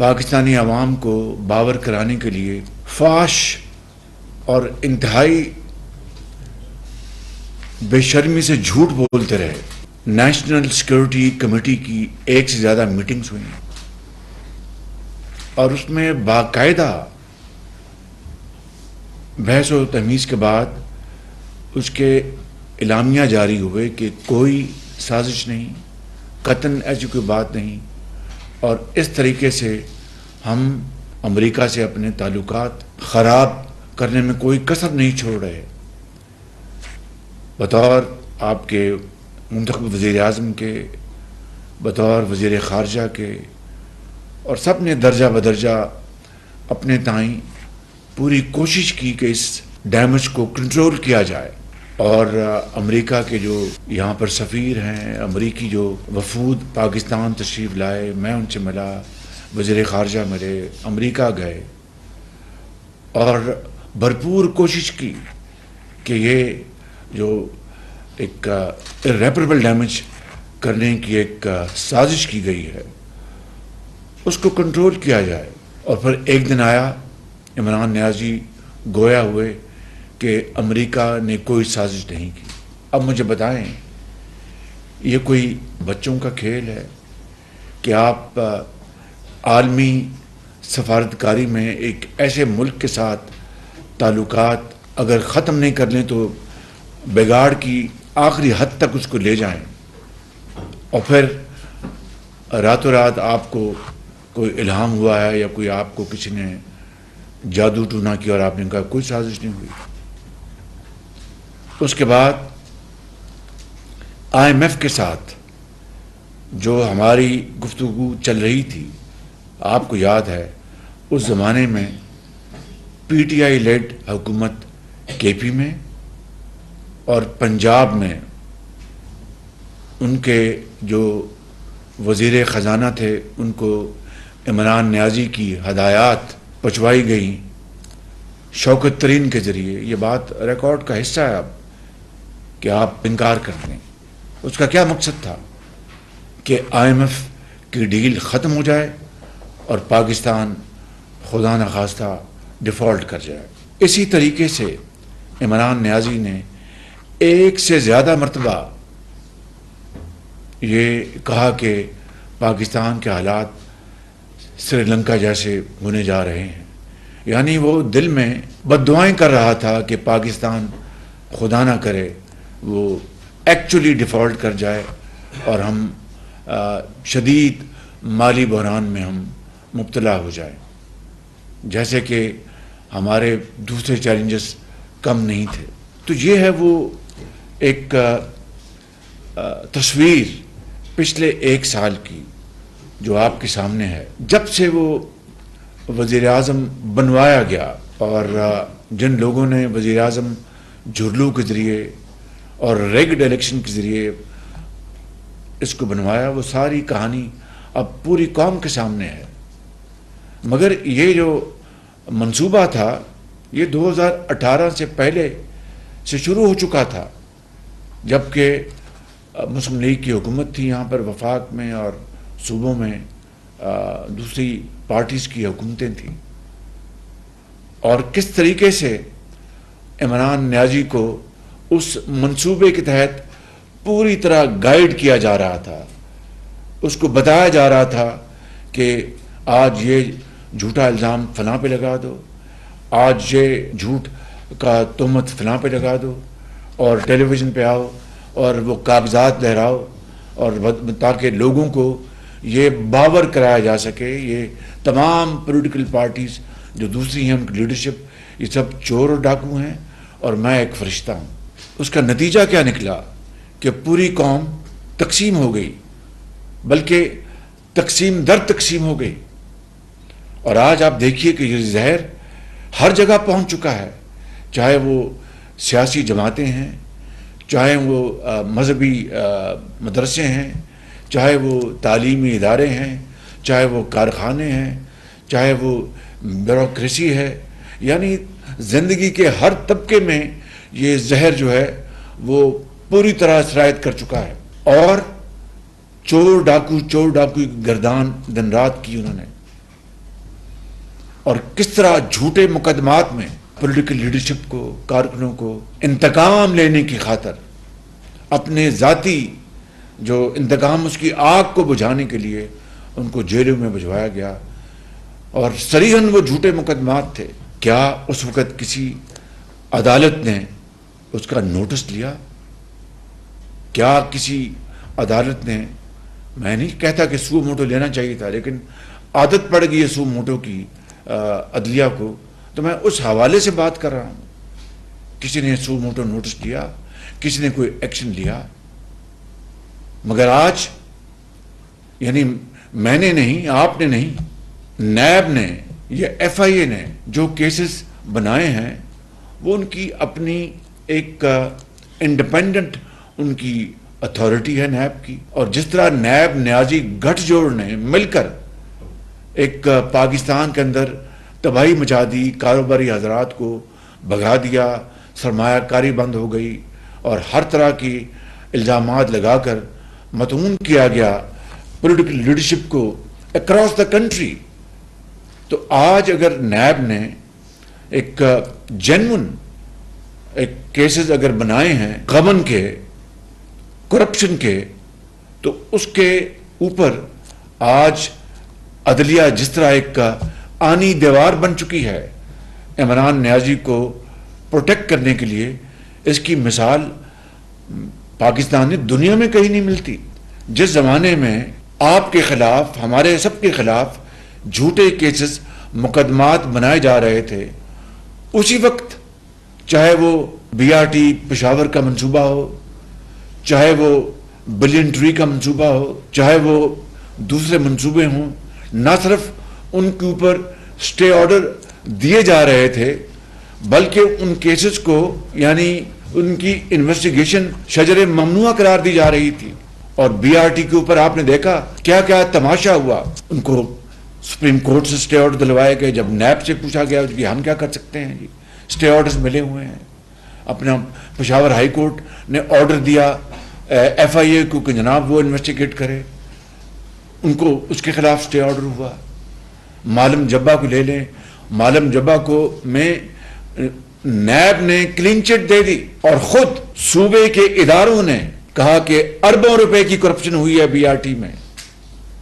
پاکستانی عوام کو باور کرانے کے لیے فحش اور انتہائی بے شرمی سے جھوٹ بولتے رہے. نیشنل سیکورٹی کمیٹی کی 1 سے زیادہ میٹنگز ہوئی اور اس میں باقاعدہ بحث و تمیز کے بعد اس کے اعلامیہ جاری ہوئے کہ کوئی سازش نہیں، قطعاً ایسی کوئی بات نہیں، اور اس طریقے سے ہم امریکہ سے اپنے تعلقات خراب کرنے میں کوئی کسر نہیں چھوڑ رہے. بطور آپ کے منتخب وزیر اعظم کے، بطور وزیر خارجہ کے، اور سب نے درجہ بدرجہ اپنے تائیں پوری کوشش کی کہ اس ڈیمیج کو کنٹرول کیا جائے. اور امریکہ کے جو یہاں پر سفیر ہیں، امریکی جو وفود پاکستان تشریف لائے، میں ان سے ملا، وزیر خارجہ ملے، امریکہ گئے اور بھرپور کوشش کی کہ یہ جو ایک irreparable ڈیمیج کرنے کی ایک سازش کی گئی ہے اس کو کنٹرول کیا جائے. اور پھر ایک دن آیا، عمران نیازی گویا ہوئے کہ امریکہ نے کوئی سازش نہیں کی. اب مجھے بتائیں، یہ کوئی بچوں کا کھیل ہے کہ آپ عالمی سفارتکاری میں ایک ایسے ملک کے ساتھ تعلقات اگر ختم نہیں کر لیں تو بگاڑ کی آخری حد تک اس کو لے جائیں، اور پھر راتوں رات آپ کو کوئی الہام ہوا ہے یا کوئی آپ کو کسی نے جادو ٹونا کیا اور آپ نے کہا کوئی سازش نہیں ہوئی. اس کے بعد IMF کے ساتھ جو ہماری گفتگو چل رہی تھی، آپ کو یاد ہے اس زمانے میں PTI لیڈ حکومت KP میں اور پنجاب میں ان کے جو وزیر خزانہ تھے ان کو عمران نیازی کی ہدایات پہنچوائی گئیں شوکت ترین کے ذریعے. یہ بات ریکارڈ کا حصہ ہے اب کہ آپ انکار کر دیں. اس کا کیا مقصد تھا کہ IMF کی ڈیل ختم ہو جائے اور پاکستان خدا نخواستہ ڈیفالٹ کر جائے. اسی طریقے سے عمران نیازی نے 1 سے زیادہ مرتبہ یہ کہا کہ پاکستان کے حالات سری لنکا جیسے ہونے جا رہے ہیں. یعنی وہ دل میں بد دعائیں کر رہا تھا کہ پاکستان خدا نہ کرے وہ ایکچولی ڈیفالٹ کر جائے اور ہم شدید مالی بحران میں ہم مبتلا ہو جائیں، جیسے کہ ہمارے دوسرے چیلنجز کم نہیں تھے. تو یہ ہے وہ ایک تصویر پچھلے 1 سال کی جو آپ کے سامنے ہے. جب سے وہ وزیر اعظم بنوایا گیا اور جن لوگوں نے وزیر اعظم جھرلو کے ذریعے اور ریگڈ الیکشن کے ذریعے اس کو بنوایا، وہ ساری کہانی اب پوری قوم کے سامنے ہے. مگر یہ جو منصوبہ تھا یہ 2018 سے پہلے سے شروع ہو چکا تھا، جبکہ مسلم لیگ کی حکومت تھی یہاں پر وفاق میں اور صوبوں میں دوسری پارٹیز کی حکومتیں تھیں. اور کس طریقے سے عمران نیازی کو اس منصوبے کے تحت پوری طرح گائیڈ کیا جا رہا تھا، اس کو بتایا جا رہا تھا کہ آج یہ جھوٹا الزام فلاں پہ لگا دو، آج یہ جھوٹ کا تہمت فلاں پہ لگا دو، اور ٹیلی ویژن پہ آؤ اور وہ کاغذات لہراؤ، اور تاکہ لوگوں کو یہ باور کرایا جا سکے یہ تمام پولیٹیکل پارٹیز جو دوسری ہیں ان کی لیڈرشپ یہ سب چور اور ڈاکو ہیں اور میں ایک فرشتہ ہوں. اس کا نتیجہ کیا نکلا کہ پوری قوم تقسیم ہو گئی، بلکہ تقسیم در تقسیم ہو گئی. اور آج آپ دیکھیے کہ یہ زہر ہر جگہ پہنچ چکا ہے، چاہے وہ سیاسی جماعتیں ہیں، چاہے وہ مذہبی مدرسے ہیں، چاہے وہ تعلیمی ادارے ہیں، چاہے وہ کارخانے ہیں، چاہے وہ بیوروکریسی ہے. یعنی زندگی کے ہر طبقے میں یہ زہر جو ہے وہ پوری طرح سرایت کر چکا ہے. اور چور ڈاکو کی گردان دن رات کی انہوں نے. اور کس طرح جھوٹے مقدمات میں پولیٹیکل لیڈرشپ کو، کارکنوں کو انتقام لینے کی خاطر اپنے ذاتی جو انتقام، اس کی آگ کو بجھانے کے لیے ان کو جیلوں میں بھجوایا گیا، اور صریحاً وہ جھوٹے مقدمات تھے۔ کیا اس وقت کسی عدالت نے اس کا نوٹس لیا؟ کیا کسی عدالت نے، میں نہیں کہتا کہ سو موٹو لینا چاہیے تھا، لیکن عادت پڑ گئی ہے سو موٹو کی عدلیہ کو، تو میں اس حوالے سے بات کر رہا ہوں۔ کسی نے سو موٹو نوٹس لیا؟ کسی نے کوئی ایکشن لیا؟ مگر آج یعنی میں نے نہیں، آپ نے نہیں، نیب نے یا ایف آئی اے نے جو کیسز بنائے ہیں وہ ان کی اپنی ایک انڈیپینڈنٹ ان کی اتھارٹی ہے نیب کی، اور جس طرح نیب نیازی گٹھ جوڑ نے مل کر ایک پاکستان کے اندر تباہی مچا دی، کاروباری حضرات کو بھگا دیا، سرمایہ کاری بند ہو گئی، اور ہر طرح کی الزامات لگا کر مطعون کیا گیا پولیٹیکل لیڈرشپ کو اکراس دا کنٹری۔ تو آج اگر نیب نے ایک جینون ایک کیسز اگر بنائے ہیں غبن کے، کرپشن کے، تو اس کے اوپر آج عدلیہ جس طرح ایک آنی دیوار بن چکی ہے عمران نیازی کو پروٹیکٹ کرنے کے لیے، اس کی مثال پاکستان میں دنیا میں کہیں نہیں ملتی۔ جس زمانے میں آپ کے خلاف، ہمارے سب کے خلاف جھوٹے کیسز، مقدمات بنائے جا رہے تھے، اسی وقت چاہے وہ بی آر ٹی پشاور کا منصوبہ ہو، چاہے وہ بلین ٹری کا منصوبہ ہو، چاہے وہ دوسرے منصوبے ہوں، نہ صرف ان کے اوپر سٹے آرڈر دیے جا رہے تھے، بلکہ ان کیسز کو یعنی ان کی انویسٹیگیشن شجر ممنوع قرار دی جا رہی تھی۔ اور بی آر ٹی کے اوپر آپ نے دیکھا کیا کیا تماشا ہوا، ان کو سپریم کورٹ سے سٹے آرڈر دلوائے گئے۔ جب نیب سے پوچھا گیا کہ ہم کیا کر سکتے ہیں، جی سٹے آرڈرز ملے ہوئے ہیں، اپنا پشاور ہائی کورٹ نے آرڈر دیا ایف آئی اے کو کہ جناب وہ انویسٹیگیٹ کرے، ان کو اس کے خلاف سٹے آرڈر ہوا۔ معلم جبہ کو لے لیں، معلم جبہ کو میں نیب نے کلین چٹ دے دی، اور خود صوبے کے اداروں نے کہا کہ اربوں روپے کی کرپشن ہوئی ہے بی آر ٹی میں،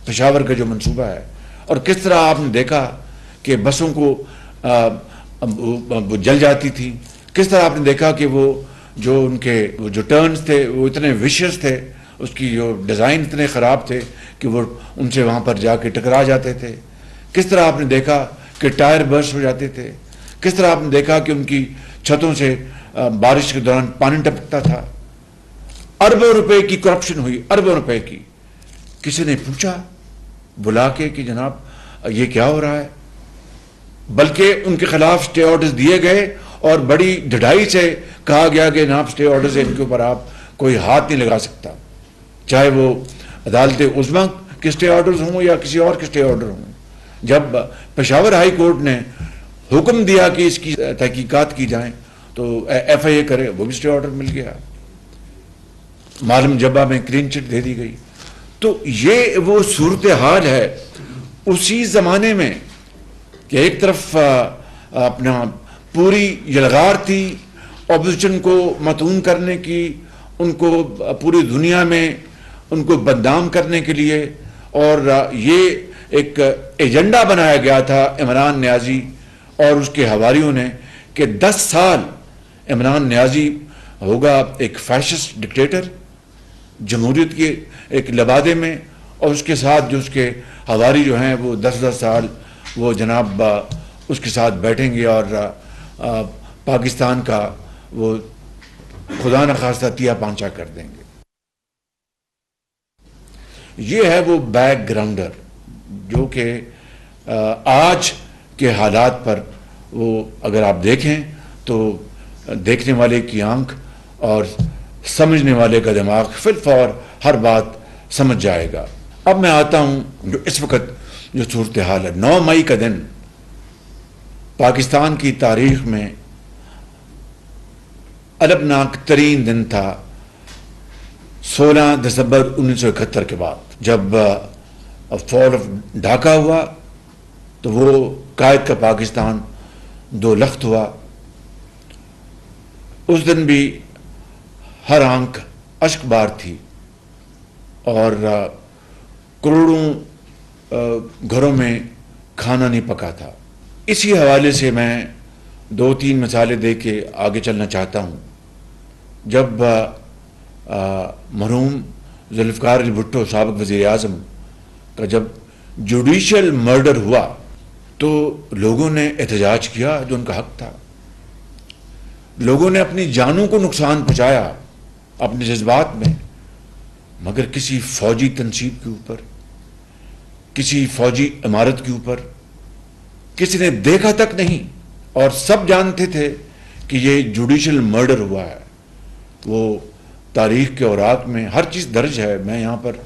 پشاور کا جو منصوبہ ہے۔ اور کس طرح آپ نے دیکھا کہ بسوں کو جل جاتی تھی، کس طرح آپ نے دیکھا کہ وہ جو ان کے جو ٹرنز تھے وہ اتنے ویشیس تھے، اس کی جو ڈیزائن اتنے خراب تھے کہ وہ ان سے وہاں پر جا کے ٹکرا جاتے تھے، کس طرح آپ نے دیکھا کہ ٹائر برسٹ ہو جاتے تھے، کس طرح آپ نے دیکھا کہ ان کی چھتوں سے بارش کے دوران پانی ٹپکتا تھا۔ اربوں روپے کی کرپشن ہوئی، اربوں روپے کی۔ کسی نے پوچھا بلا کے کہ جناب یہ کیا ہو رہا ہے؟ بلکہ ان کے خلاف سٹے آرڈرز دیے گئے، اور بڑی ڈھڑائی سے کہا گیا کہ جناب سٹے آرڈرز ان کے اوپر آپ کوئی ہاتھ نہیں لگا سکتا، چاہے وہ عدالت عظمیٰ کے سٹے آرڈرز ہوں یا کسی اور کے سٹے آرڈر ہوں۔ جب پشاور ہائی کورٹ نے حکم دیا کہ اس کی تحقیقات کی جائیں تو ایف آئی اے کرے، وہ بھی سٹے آرڈر مل گیا، معلم جبہ میں کلین چٹ دے دی گئی۔ تو یہ وہ صورتحال ہے اسی زمانے میں کہ ایک طرف اپنا پوری یلغار تھی اپوزیشن کو مطعون کرنے کی، ان کو پوری دنیا میں ان کو بدنام کرنے کے لیے، اور یہ ایک ایجنڈا بنایا گیا تھا عمران نیازی اور اس کے حواریوں نے کہ 10 سال عمران نیازی ہوگا ایک فیشسٹ ڈکٹیٹر جمہوریت کے ایک لبادے میں، اور اس کے ساتھ جو اس کے حواری جو ہیں وہ 10 سال وہ جناب اس کے ساتھ بیٹھیں گے اور پاکستان کا وہ خدا نخواستہ تیا پانچا کر دیں گے۔ یہ ہے وہ بیک گراؤنڈر جو کہ آج کے حالات پر وہ اگر آپ دیکھیں تو دیکھنے والے کی آنکھ اور سمجھنے والے کا دماغ فی الفور ہر بات سمجھ جائے گا۔ اب میں آتا ہوں جو اس وقت جو صورتحال ہے۔ 9 مئی کا دن پاکستان کی تاریخ میں البناک ترین دن تھا، 16 دسمبر 1971 کے بعد جب فال آف ڈھاکہ ہوا، تو وہ قائد کا پاکستان دو لخت ہوا، اس دن بھی ہر آنکھ اشک بار تھی اور کروڑوں گھروں میں کھانا نہیں پکا تھا۔ اسی حوالے سے میں 2-3 مثالیں دے کے آگے چلنا چاہتا ہوں۔ جب مرحوم ذوالفقار علی بھٹو سابق وزیر اعظم کا جب جوڈیشل مرڈر ہوا تو لوگوں نے احتجاج کیا، جو ان کا حق تھا۔ لوگوں نے اپنی جانوں کو نقصان پہنچایا اپنے جذبات میں، مگر کسی فوجی تنصیب کے اوپر، کسی فوجی عمارت کے اوپر کسی نے دیکھا تک نہیں، اور سب جانتے تھے کہ یہ جوڈیشل مرڈر ہوا ہے۔ وہ تاریخ کے اوراق میں ہر چیز درج ہے، میں یہاں پر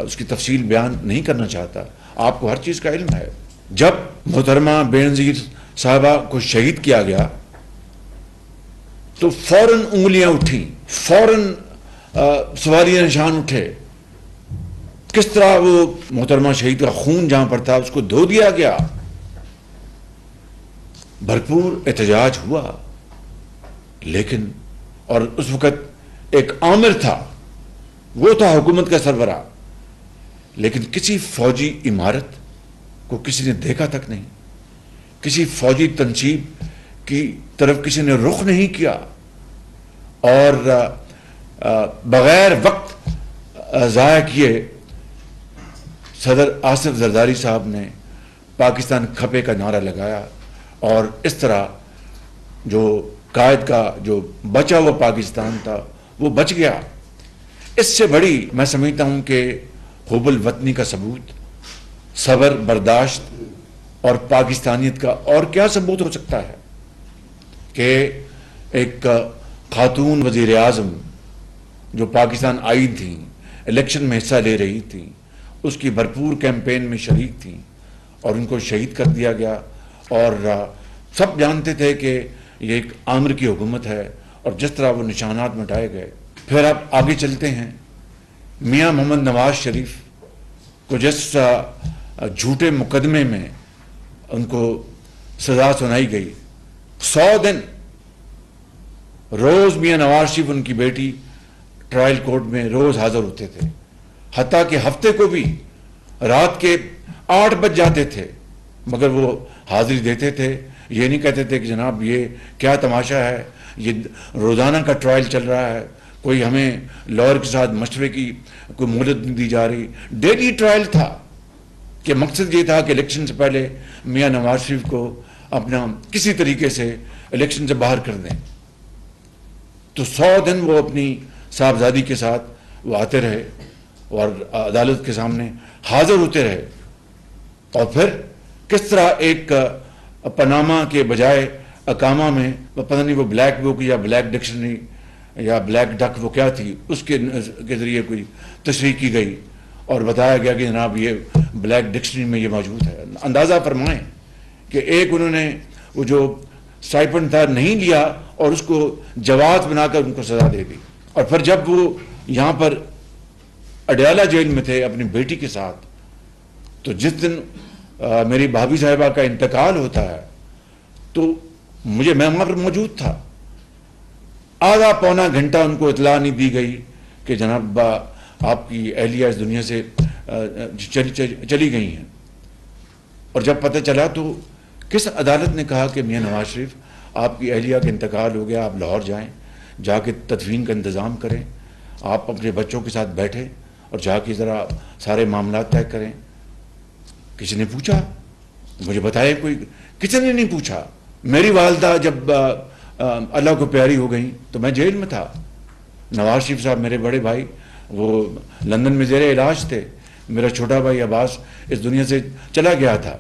اس کی تفصیل بیان نہیں کرنا چاہتا، آپ کو ہر چیز کا علم ہے۔ جب محترمہ بینظیر صاحبہ کو شہید کیا گیا تو فوراً انگلیاں اٹھیں، فوراً سوالیہ نشان اٹھے، کس طرح وہ محترمہ شہید کا خون جہاں پر تھا اس کو دھو دیا گیا۔ بھرپور احتجاج ہوا، لیکن اور اس وقت ایک آمر تھا، وہ تھا حکومت کا سربراہ، لیکن کسی فوجی عمارت کو کسی نے دیکھا تک نہیں، کسی فوجی تنصیب کی طرف کسی نے رخ نہیں کیا، اور بغیر وقت ضائع کیے صدر آصف زرداری صاحب نے پاکستان کھپے کا نعرہ لگایا، اور اس طرح جو قائد کا جو بچا ہوا پاکستان تھا وہ بچ گیا۔ اس سے بڑی میں سمجھتا ہوں کہ حب الوطنی کا ثبوت، صبر، برداشت اور پاکستانیت کا اور کیا ثبوت ہو سکتا ہے کہ ایک خاتون وزیر اعظم جو پاکستان آئی تھیں، الیکشن میں حصہ لے رہی تھیں، اس کی بھرپور کیمپین میں شریک تھیں، اور ان کو شہید کر دیا گیا، اور سب جانتے تھے کہ یہ ایک آمر کی حکومت ہے، اور جس طرح وہ نشانات مٹائے گئے۔ پھر اب آگے چلتے ہیں، میاں محمد نواز شریف کو جس جھوٹے مقدمے میں ان کو سزا سنائی گئی، 100 دن روز میاں نواز شریف ان کی بیٹی ٹرائل کورٹ میں روز حاضر ہوتے تھے، حتیٰ کہ ہفتے کو بھی رات کے 8 بج جاتے تھے، مگر وہ حاضری دیتے تھے۔ یہ نہیں کہتے تھے کہ جناب یہ کیا تماشا ہے، یہ روزانہ کا ٹرائل چل رہا ہے، کوئی ہمیں لائر کے ساتھ مشورے کی کوئی مہلت نہیں دی جا رہی۔ ڈیلی ٹرائل تھا کہ مقصد یہ تھا کہ الیکشن سے پہلے میاں نواز شریف کو اپنا کسی طریقے سے الیکشن سے باہر کر دیں۔ تو 100 دن وہ اپنی صاحبزادی کے ساتھ وہ آتے رہے اور عدالت کے سامنے حاضر ہوتے رہے، اور پھر کس طرح ایک پاناما کے بجائے اقامہ میں پتہ نہیں وہ بلیک بک یا بلیک ڈکشنری یا بلیک ڈک وہ کیا تھی، اس کے ذریعے کوئی تشریح کی گئی اور بتایا گیا کہ جناب یہ بلیک ڈکشنری میں یہ موجود ہے۔ اندازہ فرمائیں کہ ایک انہوں نے وہ جو سٹائپنڈ تھا نہیں لیا اور اس کو جواز بنا کر ان کو سزا دے دی۔ اور پھر جب وہ یہاں پر اڈیالہ جیل میں تھے اپنی بیٹی کے ساتھ، تو جس دن میری بھابھی صاحبہ کا انتقال ہوتا ہے تو میں وہاں پر موجود تھا، آدھا پونا گھنٹہ ان کو اطلاع نہیں دی گئی کہ جناب آپ کی اہلیہ اس دنیا سے چلی گئی ہیں۔ اور جب پتہ چلا تو کس عدالت نے کہا کہ میاں نواز شریف آپ کی اہلیہ کا انتقال ہو گیا، آپ لاہور جائیں، جا کے تدفین کا انتظام کریں، آپ اپنے بچوں کے ساتھ بیٹھیں اور جا کے ذرا سارے معاملات طے کریں۔ کسی نے پوچھا؟ مجھے بتایا کوئی، کسی نے نہیں پوچھا۔ میری والدہ جب اللہ کو پیاری ہو گئیں تو میں جیل میں تھا، نواز شریف صاحب میرے بڑے بھائی وہ لندن میں زیر علاج تھے، میرا چھوٹا بھائی عباس اس دنیا سے چلا گیا تھا،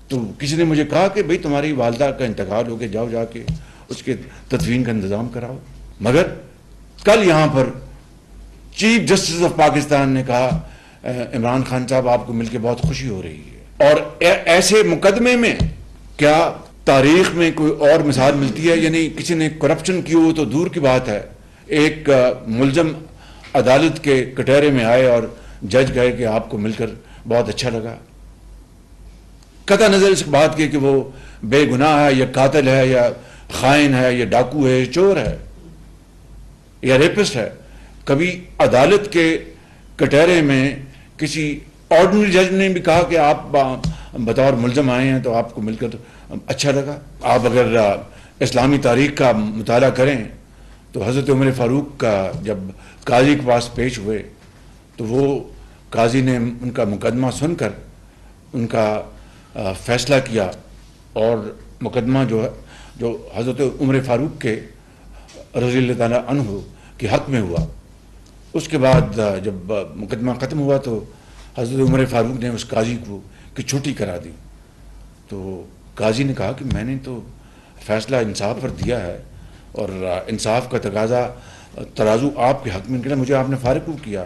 تو کسی نے مجھے کہا کہ بھئی تمہاری والدہ کا انتقال ہو گیا، جاؤ جا کے اس کے تدفین کا انتظام کراؤ۔ مگر کل یہاں پر چیف جسٹس آف پاکستان نے کہا عمران خان صاحب آپ کو مل کے بہت خوشی ہو رہی ہے، اور ایسے مقدمے میں کیا تاریخ میں کوئی اور مثال ملتی ہے؟ یعنی کسی نے کرپشن کی ہو تو دور کی بات ہے، ایک ملزم عدالت کے کٹہرے میں آئے اور جج کہے کہ آپ کو مل کر بہت اچھا لگا۔ قطع نظر اس بات کی کہ وہ بے گناہ ہے یا قاتل ہے یا خائن ہے یا ڈاکو ہے یا چور ہے یا ریپسٹ ہے، کبھی عدالت کے کٹہرے میں کسی آرڈنری جج نے بھی کہا کہ آپ بطور ملزم آئے ہیں تو آپ کو مل کر اچھا لگا؟ آپ اگر اسلامی تاریخ کا مطالعہ کریں تو حضرت عمر فاروق کا جب قاضی کے پاس پیش ہوئے تو وہ قاضی نے ان کا مقدمہ سن کر ان کا فیصلہ کیا، اور مقدمہ جو حضرت عمر فاروق کے رضی اللہ تعالیٰ عنہ کے حق میں ہوا. اس کے بعد جب مقدمہ ختم ہوا تو حضرت عمر فاروق نے اس قاضی کو کہ چھٹی کرا دی. تو قاضی نے کہا کہ میں نے تو فیصلہ انصاف پر دیا ہے اور انصاف کا تقاضا ترازو آپ کے حق میں نکلا، مجھے آپ نے فارغ کیوں کیا؟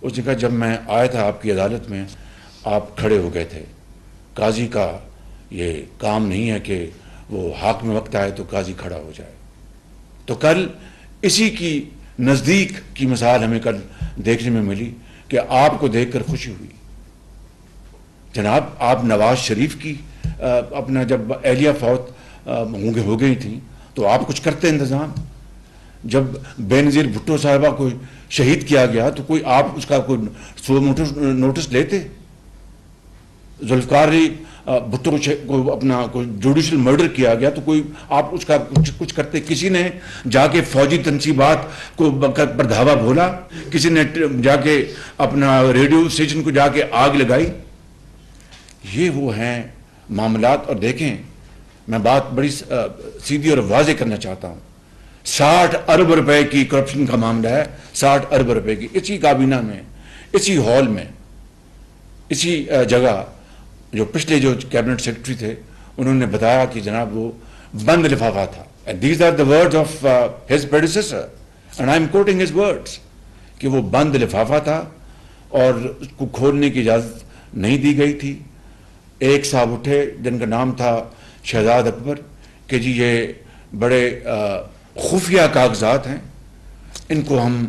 اس نے کہا جب میں آیا تھا آپ کی عدالت میں آپ کھڑے ہو گئے تھے. قاضی کا یہ کام نہیں ہے کہ وہ حاکم وقت آئے تو قاضی کھڑا ہو جائے. تو کل اسی کی نزدیک کی مثال ہمیں کل دیکھنے میں ملی کہ آپ کو دیکھ کر خوشی ہوئی. جناب آپ نواز شریف کی اپنا جب اہلیہ فوت ہو گئی تھیں تو آپ کچھ کرتے انتظام. جب بے نظیر بھٹو صاحبہ کو شہید کیا گیا تو کوئی آپ اس کا کوئی نوٹس لیتے؟ ذوالفقار علی بھٹو کو اپنا کوئی جوڈیشل مرڈر کیا گیا تو کوئی آپ اس کا کچھ کرتے؟ کسی نے جا کے فوجی تنصیبات کو پر دھاوا بولا؟ کسی نے جا کے اپنا ریڈیو اسٹیشن کو جا کے آگ لگائی؟ یہ وہ ہیں معاملات. اور دیکھیں میں بات بڑی سیدھی اور واضح کرنا چاہتا ہوں. 60 ارب روپے کی کرپشن کا معاملہ ہے. 60 ارب روپے کی اسی کابینہ میں، اسی ہال میں، اسی جگہ. جو پچھلے جو کیبنٹ سیکرٹری تھے انہوں نے بتایا کہ جناب وہ بند لفافہ تھا. And these are the words of his predecessor and I'm quoting his words کہ وہ بند لفافہ تھا اور اس کو کھولنے کی اجازت نہیں دی گئی تھی. ایک صاحب اٹھے جن کا نام تھا شہزاد اکبر کہ جی یہ بڑے خفیہ کاغذات ہیں، ان کو ہم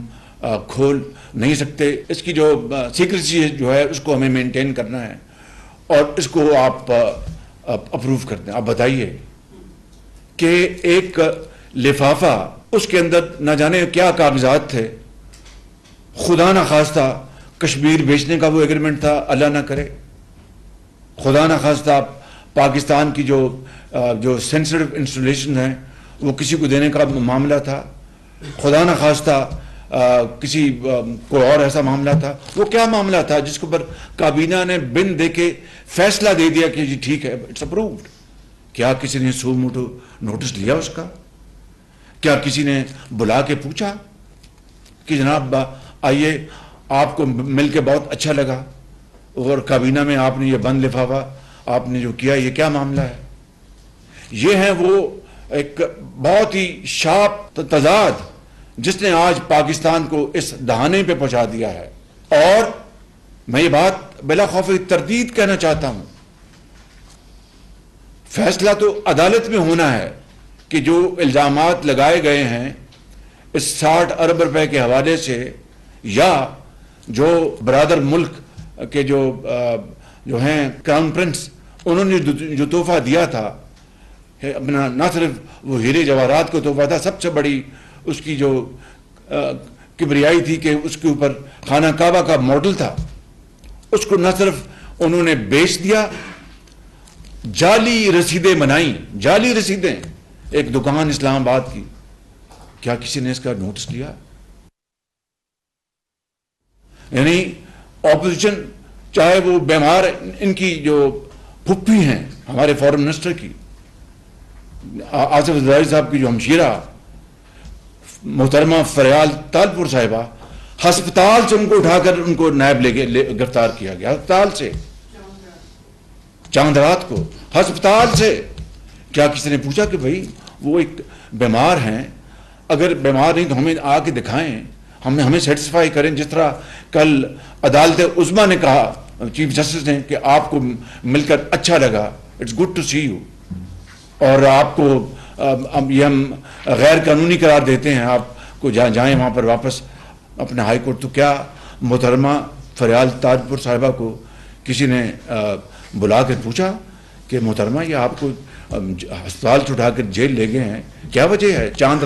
کھول نہیں سکتے، اس کی جو سیکریسی جو ہے اس کو ہمیں مینٹین کرنا ہے اور اس کو آپ اپروو کرتے ہیں. آپ بتائیے کہ ایک لفافہ اس کے اندر نہ جانے کیا کاغذات تھے. خدا نہ خواستہ کشمیر بیچنے کا وہ ایگریمنٹ تھا، اللہ نہ کرے. خدا نہ خواستہ پاکستان کی جو سینسٹیو انسٹالیشن ہیں وہ کسی کو دینے کا معاملہ تھا. خدا نہ خواستہ کسی کوئی اور ایسا معاملہ تھا. وہ کیا معاملہ تھا جس کے اوپر کابینہ نے بن دے کے فیصلہ دے دیا کہ جی ٹھیک ہے اٹس اپرووڈ؟ کیا کسی نے سو موٹو نوٹس لیا اس کا؟ کیا کسی نے بلا کے پوچھا کہ جناب آئیے آپ کو مل کے بہت اچھا لگا اور کابینہ میں آپ نے یہ بند لفافہ آپ نے جو کیا یہ کیا معاملہ ہے؟ یہ ہیں وہ ایک بہت ہی شارپ تضاد جس نے آج پاکستان کو اس دہانے پہ پہنچا دیا ہے. اور میں یہ بات بلا خوف تردید کہنا چاہتا ہوں، فیصلہ تو عدالت میں ہونا ہے کہ جو الزامات لگائے گئے ہیں اس 60 ارب روپے کے حوالے سے، یا جو برادر ملک کے جو ہیں کراؤن پرنس انہوں نے جو تحفہ دیا تھا اپنا، نہ صرف وہ ہیرے جواہرات کو تحفہ تھا، سب سے بڑی اس کی جو کبریائی تھی کہ اس کے اوپر خانہ کعبہ کا ماڈل تھا، اس کو نہ صرف انہوں نے بیچ دیا، جعلی رسیدیں بنائیں، جعلی رسیدیں ایک دکان اسلام آباد کی. کیا کسی نے اس کا نوٹس لیا؟ یعنی اپوزیشن چاہے وہ بیمار ان کی جو پھپھی ہیں ہمارے فورن منسٹر کی آصف زرداری صاحب کی جو ہمشیرہ محترمہ فریال تالپور صاحبہ، ہسپتال سے ان کو اٹھا کر ان کو نائب گرفتار کیا گیا، ہسپتال سے چاند رات کو ہسپتال سے. کیا کسی نے پوچھا کہ بھائی وہ ایک بیمار ہیں، اگر بیمار نہیں تو ہمیں آ کے دکھائیں، ہمیں سیٹسفائی کریں، جس طرح کل عدالت عظمیٰ نے کہا چیف جسٹس نے کہ آپ کو مل کر اچھا لگا، it's good to see you, اور آپ کو یہ ہم غیر قانونی قرار دیتے ہیں، آپ کو جائیں وہاں پر واپس اپنے ہائی کورٹ. تو کیا محترمہ فریال تاجپور صاحبہ کو کسی نے بلا کر پوچھا کہ محترمہ یہ آپ کو ہسپتال سے اٹھا کر جیل لے گئے ہیں، کیا وجہ ہے؟ چاند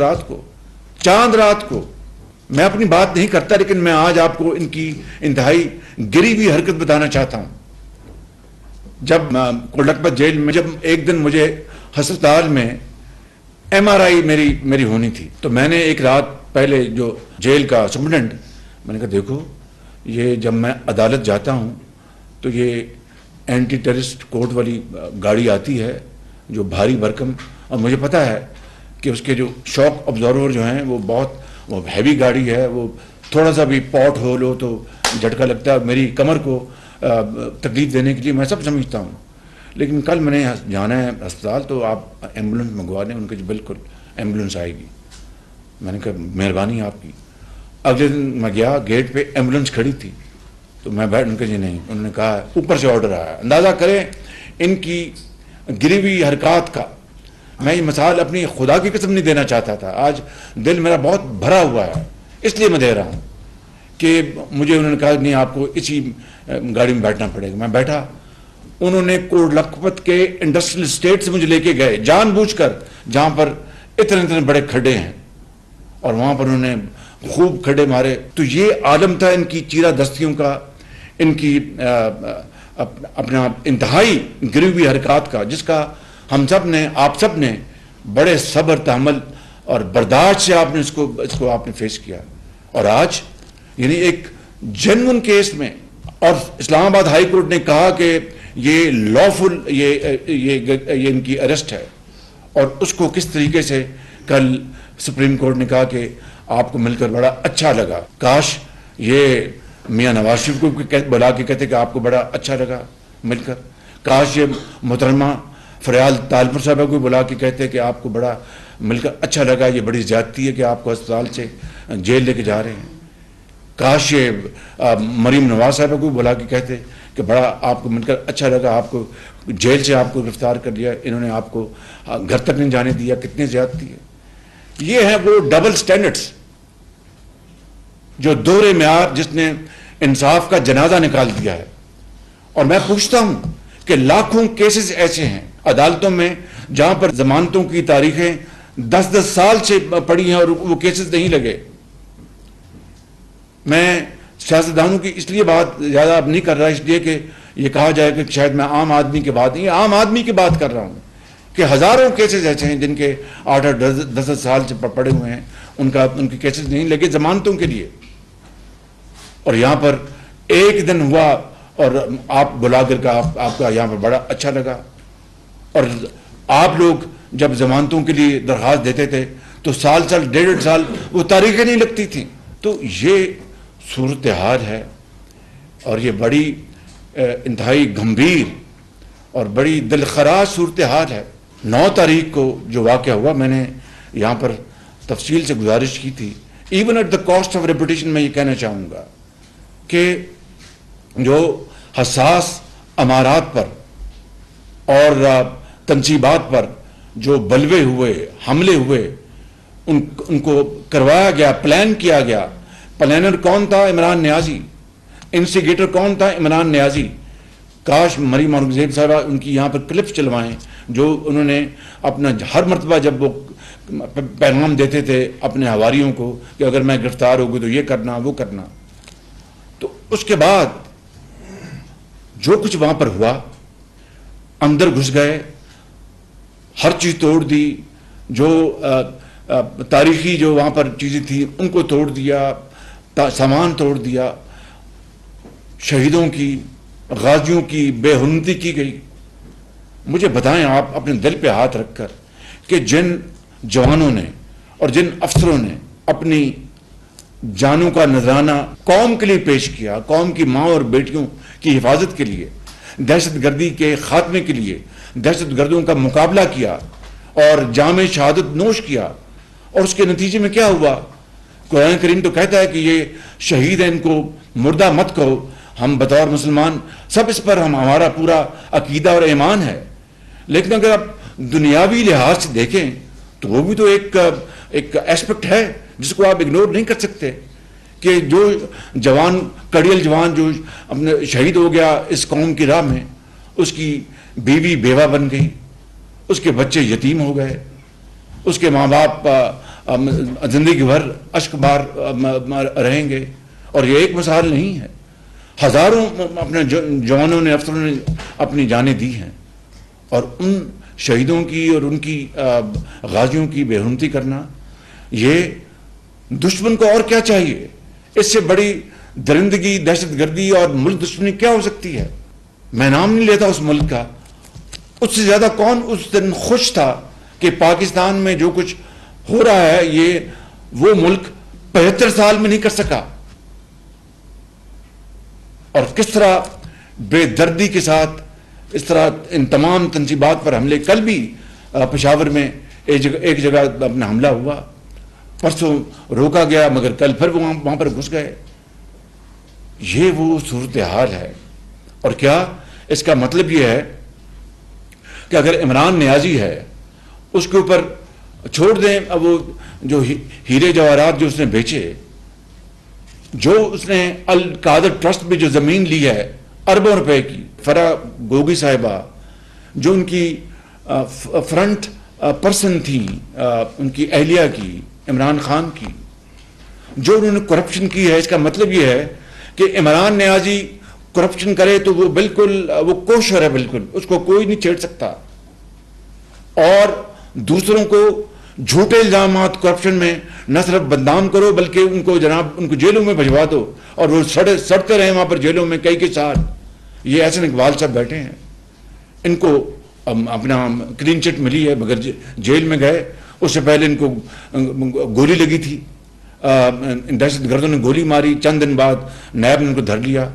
رات کو میں اپنی بات نہیں کرتا، لیکن میں آج آپ کو ان کی انتہائی گری ہوئی حرکت بتانا چاہتا ہوں. جب لکھپت جیل میں جب ایک دن مجھے ہسپتال میں MRI میری ہونی تھی، تو میں نے ایک رات پہلے جو جیل کا سپرنٹینڈنٹ، میں نے کہا دیکھو یہ جب میں عدالت جاتا ہوں تو یہ اینٹی ٹیررسٹ کورٹ والی گاڑی آتی ہے جو بھاری بھرکم، اور مجھے پتا ہے کہ اس کے جو شاک ابزارور جو ہیں وہ بہت ہیوی گاڑی ہے، وہ تھوڑا سا بھی پاٹ ہول ہو تو جھٹکا لگتا ہے میری کمر کو تکلیف دینے کے لیے، میں سب سمجھتا ہوں. لیکن کل میں نے جانا ہے اسپتال تو آپ ایمبولینس منگوا دیں. ان کے جو بالکل ایمبولینس آئے گی. میں نے کہا مہربانی آپ کی. اگلے دن میں گیا، گیٹ پہ ایمبولینس کھڑی تھی تو میں بیٹھ، ان کے جی نہیں، انہوں نے کہا اوپر سے آرڈر آیا. اندازہ کریں ان کی گری ہوئی حرکات کا. میں یہ مثال اپنی خدا کی قسم نہیں دینا چاہتا تھا، آج دل میرا بہت بھرا ہوا ہے، اس لیے میں دے رہا ہوں کہ مجھے انہوں نے کہا نہیں آپ کو اسی گاڑی میں بیٹھنا پڑے گا. میں بیٹھا. انہوں نے کوٹ لکھپت کے انڈسٹریل اسٹیٹ سے مجھے لے کے گئے جان بوجھ کر، جہاں پر اتنے بڑے کھڈے ہیں، اور وہاں پر انہوں نے خوب کھڈے مارے. تو یہ عالم تھا ان کی چیرہ دستیوں کا، ان کی اپنا انتہائی گری ہوئی حرکات کا، جس کا ہم سب نے، آپ سب نے بڑے صبر تحمل اور برداشت سے آپ نے اس کو آپ نے فیس کیا. اور آج یعنی ایک جنون کیس میں، اور اسلام آباد ہائی کورٹ نے کہا کہ یہ لافل یہ ان کی اریسٹ ہے، اور اس کو کس طریقے سے کل سپریم کورٹ نے کہا کہ آپ کو مل کر بڑا اچھا لگا. کاش یہ میاں نواز شریف کو بلا کے کہتے کہ آپ کو بڑا اچھا لگا مل کر. کاش یہ محترمہ فریال طالپور صاحبہ کو بلا کے کہتے کہ آپ کو بڑا مل کر اچھا لگا، یہ بڑی زیادتی ہے کہ آپ کو اسپتال سے جیل لے کے جا رہے ہیں. کاش یہ مریم نواز صاحبہ کو بلا کے کہتے کہ بڑا آپ کو مل کر اچھا لگا، آپ کو جیل سے آپ کو گرفتار کر لیا، انہوں نے آپ کو گھر تک نہیں جانے دیا. کتنی زیادتی ہے. یہ ہیں وہ ڈبل سٹینڈرڈز، جو دوہرے معیار جس نے انصاف کا جنازہ نکال دیا ہے. اور میں پوچھتا ہوں کہ لاکھوں کیسز ایسے ہیں عدالتوں میں جہاں پر ضمانتوں کی تاریخیں 10 سال سے پڑی ہیں اور وہ کیسز نہیں لگے. میں سیاستدانوں کی اس لیے بات زیادہ اب نہیں کر رہا، اس لیے کہ یہ کہا جائے کہ شاید میں عام آدمی کی بات نہیں، عام آدمی کی بات کر رہا ہوں کہ ہزاروں کیسز ایسے ہیں جن کے 8-10 سال سے پڑے ہوئے ہیں، ان کے کیسز نہیں لگے ضمانتوں کے لیے. اور یہاں پر ایک دن ہوا اور آپ بلا کر کا آپ کا یہاں پر بڑا اچھا لگا. اور آپ لوگ جب ضمانتوں کے لیے درخواست دیتے تھے تو سال 1.5 سال وہ تاریخیں نہیں لگتی تھیں. تو یہ صورتحال ہے، اور یہ بڑی انتہائی گمبھیر اور بڑی دلخراش صورتحال ہے. 9 تاریخ کو جو واقعہ ہوا، میں نے یہاں پر تفصیل سے گزارش کی تھی. Even at the cost of reputation میں یہ کہنا چاہوں گا کہ جو حساس امارات پر اور تنصیبات پر جو بلوے ہوئے، حملے ہوئے، ان کو کروایا گیا، پلان کیا گیا. پلانر کون تھا؟ عمران نیازی. انسٹیگیٹر کون تھا؟ عمران نیازی. کاش مریم اورنگزیب صاحبہ ان کی یہاں پر کلپس چلوائیں جو انہوں نے اپنا ہر مرتبہ جب وہ پیغام دیتے تھے اپنے حواریوں کو کہ اگر میں گرفتار ہوگی تو یہ کرنا وہ کرنا. تو اس کے بعد جو کچھ وہاں پر ہوا، اندر گھس گئے، ہر چیز توڑ دی، جو تاریخی جو وہاں پر چیزیں تھیں ان کو توڑ دیا، سامان توڑ دیا، شہیدوں کی، غازیوں کی بے حرمتی کی گئی. مجھے بتائیں آپ اپنے دل پہ ہاتھ رکھ کر کہ جن جوانوں نے اور جن افسروں نے اپنی جانوں کا نذرانہ قوم کے لیے پیش کیا، قوم کی ماں اور بیٹیوں کی حفاظت کے لیے، دہشت گردی کے خاتمے کے لیے دہشت گردوں کا مقابلہ کیا اور جام شہادت نوش کیا، اور اس کے نتیجے میں کیا ہوا؟ قرآن کریم تو کہتا ہے کہ یہ شہید ہیں، ان کو مردہ مت کہو. ہم بطور مسلمان سب اس پر ہمارا پورا عقیدہ اور ایمان ہے. لیکن اگر آپ دنیاوی لحاظ سے دیکھیں تو وہ بھی تو ایک ایسپیکٹ ہے جس کو آپ اگنور نہیں کر سکتے کہ جو جوان، کڑیل جوان جو اپنے شہید ہو گیا اس قوم کی راہ میں، اس کی بیوی بیوہ بن گئی، اس کے بچے یتیم ہو گئے، اس کے ماں باپ زندگی بھر اشک بار رہیں گے. اور یہ ایک مثال نہیں ہے، ہزاروں اپنے جوانوں نے، افسروں نے اپنی جانیں دی ہیں. اور ان شہیدوں کی اور ان کی غازیوں کی بے حرمتی کرنا، یہ دشمن کو اور کیا چاہیے؟ اس سے بڑی درندگی، دہشت گردی اور ملک دشمنی کیا ہو سکتی ہے؟ میں نام نہیں لیتا اس ملک کا، اس سے زیادہ کون اس دن خوش تھا کہ پاکستان میں جو کچھ ہو رہا ہے یہ وہ ملک 75 سال میں نہیں کر سکا. اور کس طرح بے دردی کے ساتھ اس طرح ان تمام تنصیبات پر حملے. کل بھی پشاور میں ایک جگہ اپنا حملہ ہوا، پرسوں روکا گیا مگر کل پھر وہاں پر گھس گئے. یہ وہ صورتحال ہے. اور کیا اس کا مطلب یہ ہے کہ اگر عمران نیازی ہے اس کے اوپر چھوڑ دیں وہ جو ہیرے جواہرات جو اس نے بیچے، جو اس نے القادر ٹرسٹ میں جو زمین لی ہے اربوں روپے کی، فرا گوگی صاحبہ جو ان کی فرنٹ پرسن تھی، ان کی اہلیہ کی، عمران خان کی، جو انہوں نے کرپشن کی ہے. اس کا مطلب یہ ہے کہ عمران نیازی کرپشن کرے تو وہ بالکل وہ کوشر ہے، بالکل اس کو کوئی نہیں چھیڑ سکتا. اور دوسروں کو جھوٹے الزامات کرپشن میں نہ صرف بدنام کرو بلکہ ان کو جناب ان کو جیلوں میں بھجوا دو اور وہ سڑتے رہے وہاں پر جیلوں میں کئی سال. یہ احسن اقبال صاحب بیٹھے ہیں، ان کو اپنا کلین چٹ ملی ہے مگر جیل میں گئے. اس سے پہلے ان کو گولی لگی تھی، دہشت گردوں نے گولی ماری، چند دن بعد نیب نے ان کو دھر لیا.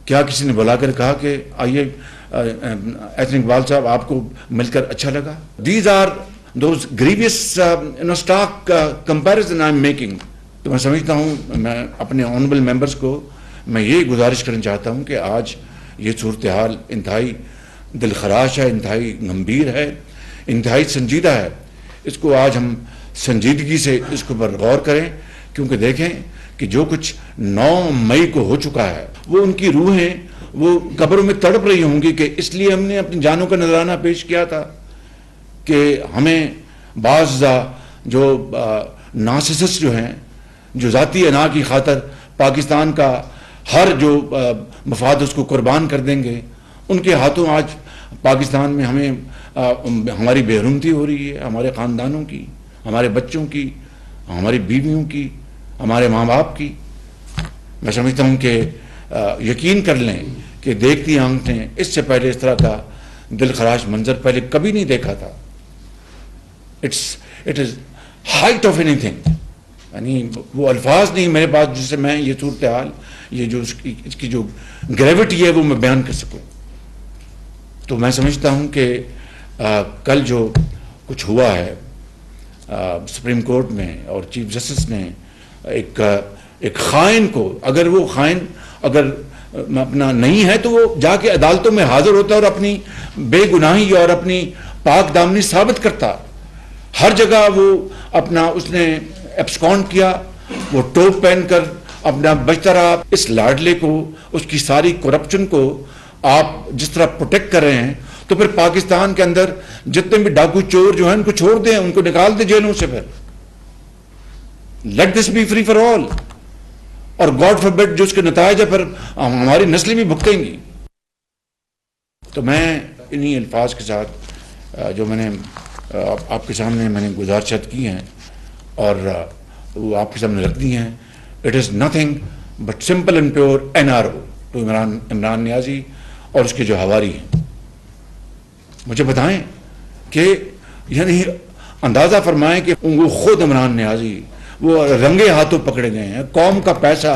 کیا کسی نے بلا کر کہا کہ آئیے احسن اقبال صاحب آپ کو مل کر اچھا لگا؟ These are those grievous stock comparison I am making. تو میں سمجھتا ہوں، میں اپنے آنریبل ممبرس کو میں یہ گزارش کرنا چاہتا ہوں کہ آج یہ صورتحال انتہائی دلخراش ہے، انتہائی گمبھیر ہے، انتہائی سنجیدہ ہے. اس کو آج ہم سنجیدگی سے اس کے اوپر غور کریں، کیونکہ دیکھیں کہ جو کچھ 9 مئی کو ہو چکا ہے وہ ان کی روحیں وہ قبروں میں تڑپ رہی ہوں گی کہ اس لیے ہم نے اپنی جانوں کا نذرانہ پیش کیا تھا کہ ہمیں بعض جو نارسسسٹ جو ہیں، جو ذاتی انا کی خاطر پاکستان کا ہر جو مفاد اس کو قربان کر دیں گے، ان کے ہاتھوں آج پاکستان میں ہمیں ہماری بے حرمتی ہو رہی ہے، ہمارے خاندانوں کی، ہمارے بچوں کی، ہماری بیویوں کی، ہمارے ماں باپ کی. میں سمجھتا ہوں کہ یقین کر لیں کہ دیکھتی آنکھ نے اس سے پہلے اس طرح کا دل خراش منظر پہلے کبھی نہیں دیکھا تھا. It is height of any thing. یعنی وہ الفاظ نہیں میرے پاس جس سے میں یہ صورتحال، یہ جو اس کی جو گریوٹی ہے وہ میں بیان کر سکوں. تو میں سمجھتا ہوں کہ کل جو کچھ ہوا ہے سپریم کورٹ میں اور چیف جسٹس نے ایک خائن کو، اگر وہ خائن اگر اپنا نہیں ہے تو وہ جا کے عدالتوں میں حاضر ہوتا اور اپنی بے گناہی اور اپنی پاک دامنی ثابت کرتا. ہر جگہ وہ اپنا اس نے ایبسکونڈ کیا، وہ ٹوپ پہن کر اپنا بچتا رہا. اس لاڈلے کو، اس کی ساری کرپشن کو آپ جس طرح پروٹیکٹ کر رہے ہیں تو پھر پاکستان کے اندر جتنے بھی ڈاکو چور جو ہیں ان کو چھوڑ دیں، ان کو نکال دیں جیلوں سے. پھر let this be free for all. اور گاڈ فاربڈ جو اس کے نتائج ہے پھر ہماری نسلیں بھی بھگتیں گی. تو میں انہی الفاظ کے ساتھ جو میں نے آپ کے سامنے میں نے گزارشات کی ہیں اور وہ آپ کے سامنے رکھ دی ہیں، it is nothing but simple and pure NRO to Imran Niazi اور اس کے جو ہواری ہیں. مجھے بتائیں کہ یعنی اندازہ فرمائیں کہ وہ خود عمران نیازی وہ رنگے ہاتھوں پکڑے گئے ہیں. قوم کا پیسہ،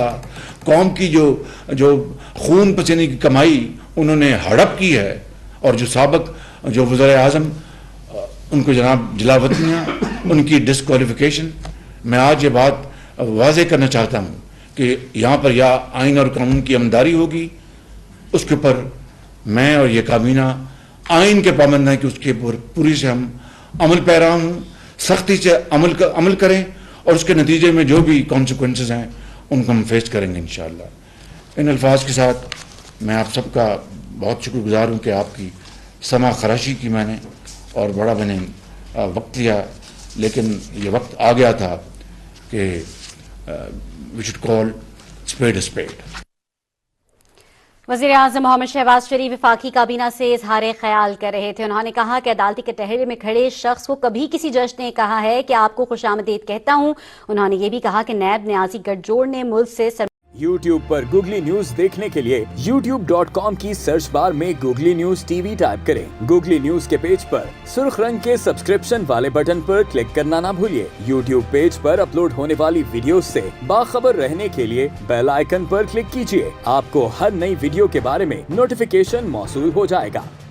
قوم کی جو خون پسینے کی کمائی انہوں نے ہڑپ کی ہے، اور جو سابق جو وزیر اعظم ان کو جناب جلاوطنیاں، ان کی ڈسکوالیفیکیشن. میں آج یہ بات واضح کرنا چاہتا ہوں کہ یہاں پر یا آئین اور قانون کی عملداری ہوگی، اس کے اوپر میں اور یہ کابینہ آئین کے پابند ہیں کہ اس کے پوری سے ہم عمل پیرا ہوں، سختی سے عمل کریں اور اس کے نتیجے میں جو بھی کانسیکوینسز ہیں ان کو ہم فیس کریں گے انشاءاللہ. ان الفاظ کے ساتھ میں آپ سب کا بہت شکر گزار ہوں کہ آپ کی سما خراشی کی میں نے اور بڑا میں نے وقت لیا، لیکن یہ وقت آ گیا تھا کہ we should call spade spade. وزیر اعظم محمد شہباز شریف وفاقی کابینہ سے اظہار خیال کر رہے تھے۔ انہوں نے کہا کہ عدالتی کٹہرے میں کھڑے شخص کو کبھی کسی جج نے کہا ہے کہ آپ کو خوش آمدید کہتا ہوں۔ انہوں نے یہ بھی کہا کہ نیب نیازی گٹھ جوڑ نے ملک سے یوٹیوب پر گوگلی نیوز دیکھنے کے لیے youtube.com کی سرچ بار میں googly news T V type کریں۔ گوگلی نیوز کے پیج پر سرخ رنگ کے سبسکرپشن والے بٹن پر کلک کرنا نہ بھولیے۔ یوٹیوب پیج پر اپلوڈ ہونے والی ویڈیوز سے باخبر رہنے کے لیے بیل آئیکن پر کلک کیجیے۔ آپ کو ہر نئی ویڈیو کے بارے میں نوٹیفیکیشن موصول ہو جائے گا۔